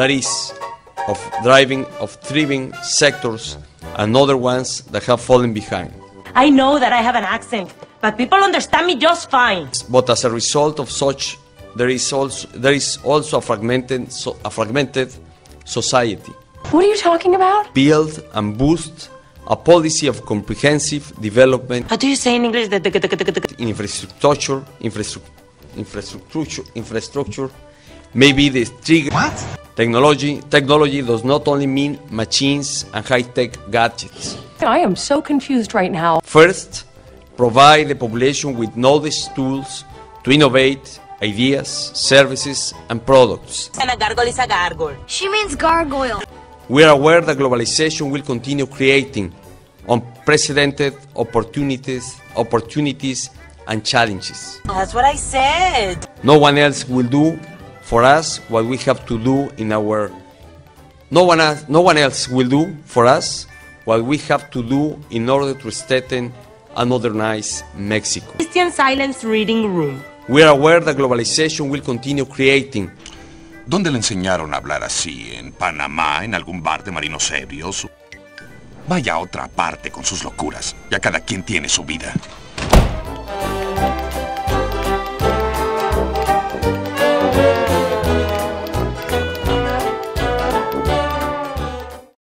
that is, of thriving sectors and other ones that have fallen behind. I know that I have an accent, but people understand me just fine. But as a result of such, there is also a fragmented society. What are you talking about? Build and boost a policy of comprehensive development. How do you say in English? Infrastructure may be the trigger. What? Technology does not only mean machines and high-tech gadgets. I am so confused right now. First, provide the population with knowledge tools to innovate ideas, services, and products. And a gargoyle is a gargoyle. She means gargoyle. We are aware that globalization will continue creating unprecedented opportunities and challenges. That's what I said. No one else will do for us what we have to do in our. No one else will do for us what we have to do in order to strengthen and modernize Mexico. Christian Silence Reading Room. We are aware that globalization will continue creating. ¿Dónde le enseñaron a hablar así? ¿En Panamá? ¿En algún bar de marinos ebrios? Vaya a otra parte con sus locuras. Ya cada quien tiene su vida.